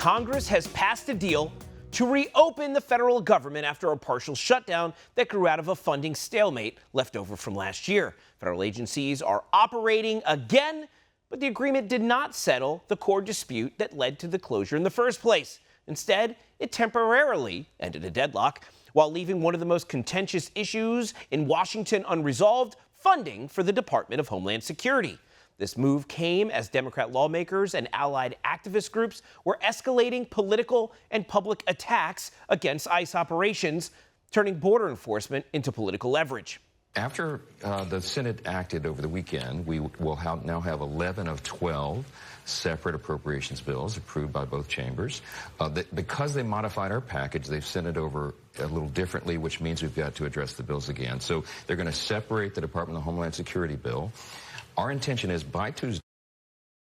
Congress has passed a deal to reopen the federal government after a partial shutdown that grew out of a funding stalemate left over from last year. Federal agencies are operating again, but the agreement did not settle the core dispute that led to the closure in the first place. Instead, it temporarily ended a deadlock while leaving one of the most contentious issues in Washington unresolved: funding for the Department of Homeland Security. This move came as Democrat lawmakers and allied activist groups were escalating political and public attacks against ICE operations, turning border enforcement into political leverage. After the Senate acted over the weekend, we will now have 11 of 12 separate appropriations bills approved by both chambers. Because they modified our package, they've sent it over a little differently, which means we've got to address the bills again. So they're going to separate the Department of Homeland Security bill. Our intention is by Tuesday,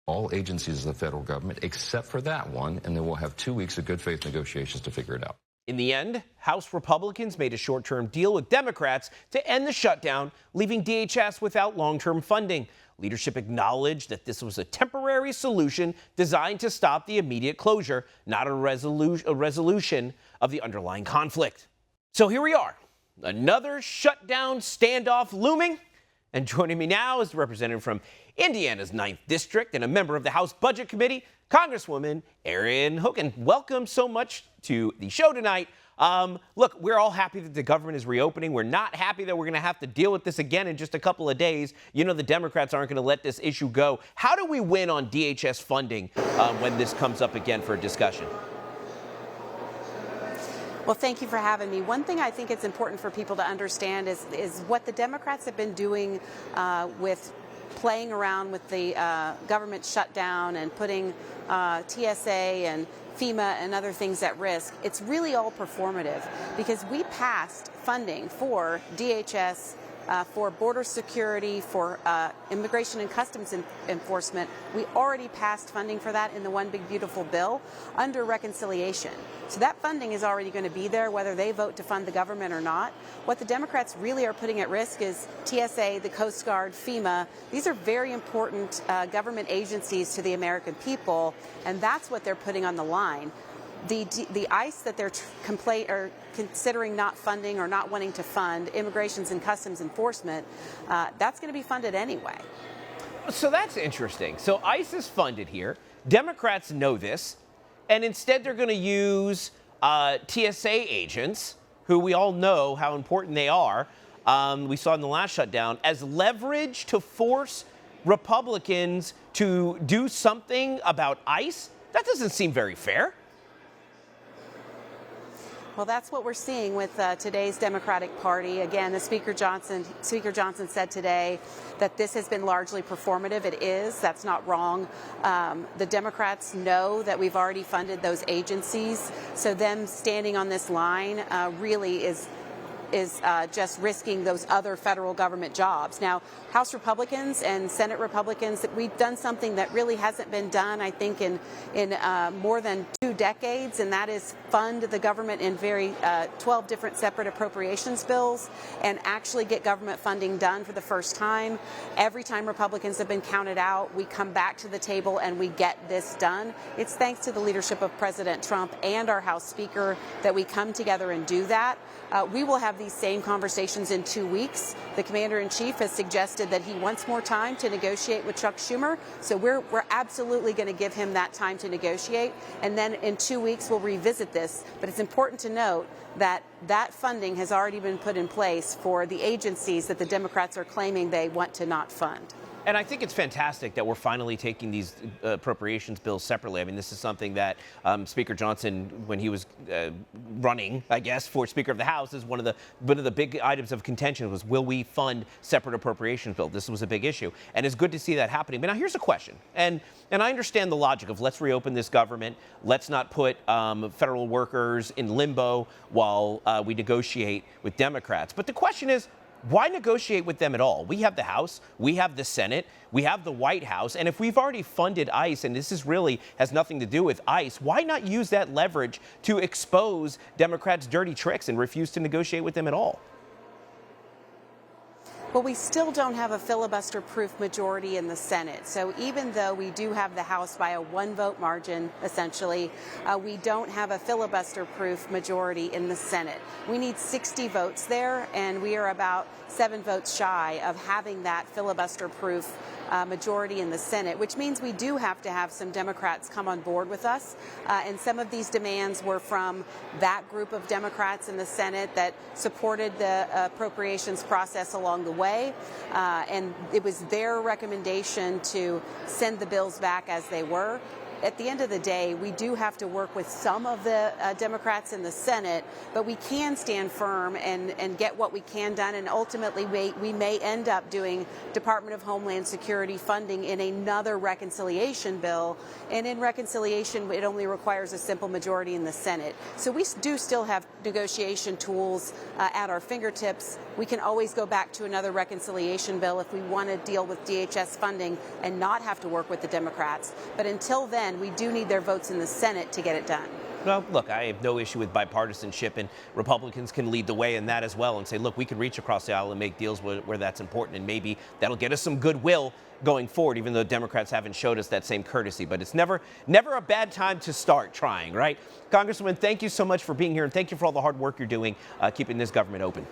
all agencies of the federal government, except for that one, and then we'll have 2 weeks of good faith negotiations to figure it out. In the end, House Republicans made a short-term deal with Democrats to end the shutdown, leaving DHS without long-term funding. Leadership acknowledged that this was a temporary solution designed to stop the immediate closure, not a resolution of the underlying conflict. So here we are, another shutdown standoff looming. And joining me now is the representative from Indiana's 9th District and a member of the House Budget Committee, Congresswoman Erin Houchin. Welcome so much to the show tonight. Look, we're all happy that the government is reopening. We're not happy that we're going to have to deal with this again in just a couple of days. You know, the Democrats aren't going to let this issue go. How do we win on DHS funding when this comes up again for a discussion? Well, thank you for having me. One thing I think it's important for people to understand is what the Democrats have been doing with playing around with the government shutdown and putting TSA and FEMA and other things at risk. It's really all performative because we passed funding for DHS, for border security, for immigration and customs enforcement. We already passed funding for that in the One Big Beautiful Bill under reconciliation. So that funding is already going to be there whether they vote to fund the government or not. What the Democrats really are putting at risk is TSA, the Coast Guard, FEMA. These are very important government agencies to the American people, and that's what they're putting on the line. The ICE that they're considering not funding or not wanting to fund, immigrations and customs enforcement, that's going to be funded anyway. So that's interesting. So ICE is funded here. Democrats know this, and instead they're going to use TSA agents, who we all know how important they are, we saw in the last shutdown, as leverage to force Republicans to do something about ICE. That doesn't seem very fair. Well, that's what we're seeing with today's Democratic Party. Again, the Speaker Johnson said today that this has been largely performative. It is. That's not wrong. The Democrats know that we've already funded those agencies. So them standing on this line really is just risking those other federal government jobs. Now, House Republicans and Senate Republicans, we've done something that really hasn't been done, I think, in more than 2 decades, and that is fund the government in 12 different separate appropriations bills and actually get government funding done for the first time. Every time Republicans have been counted out, we come back to the table and we get this done. It's thanks to the leadership of President Trump and our House Speaker that we come together and do that. We will have these same conversations in 2 weeks. The Commander-in-Chief has suggested that he wants more time to negotiate with Chuck Schumer, so we're absolutely going to give him that time to negotiate, and then in 2 weeks we'll revisit this. But it's important to note that that funding has already been put in place for the agencies that the Democrats are claiming they want to not fund. And I think it's fantastic that we're finally taking these appropriations bills separately. I mean, this is something that Speaker Johnson, when he was running, I guess, for Speaker of the House, is one of the big items of contention was, will we fund separate appropriations bills? This was a big issue. And it's good to see that happening. But now here's a question. And I understand the logic of let's reopen this government. Let's not put federal workers in limbo while we negotiate with Democrats. But the question is, why negotiate with them at all? We have the House, we have the Senate, we have the White House, and if we've already funded ICE, and this is really has nothing to do with ICE, why not use that leverage to expose Democrats' dirty tricks and refuse to negotiate with them at all? Well, we still don't have a filibuster-proof majority in the Senate. So even though we do have the House by a one-vote margin, essentially, we don't have a filibuster-proof majority in the Senate. We need 60 votes there, and we are about 7 votes shy of having that filibuster-proof majority in the Senate, which means we do have to have some Democrats come on board with us. And some of these demands were from that group of Democrats in the Senate that supported the appropriations process along the way. And it was their recommendation to send the bills back as they were. At the end of the day, we do have to work with some of the Democrats in the Senate, but we can stand firm and get what we can done. And ultimately, we may end up doing Department of Homeland Security funding in another reconciliation bill. And in reconciliation, it only requires a simple majority in the Senate. So we do still have negotiation tools at our fingertips. We can always go back to another reconciliation bill if we want to deal with DHS funding and not have to work with the Democrats. But until then, we do need their votes in the Senate to get it done. Well, look, I have no issue with bipartisanship, and Republicans can lead the way in that as well and say, look, we can reach across the aisle and make deals where that's important, and maybe that'll get us some goodwill going forward, even though Democrats haven't showed us that same courtesy. But it's never a bad time to start trying, right? Congresswoman, thank you so much for being here, and thank you for all the hard work you're doing keeping this government open.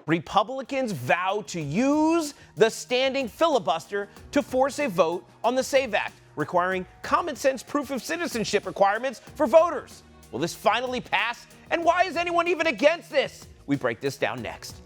Republicans vow to use the standing filibuster to force a vote on the SAVE Act, requiring common sense proof of citizenship requirements for voters. Will this finally pass? And why is anyone even against this? We break this down next.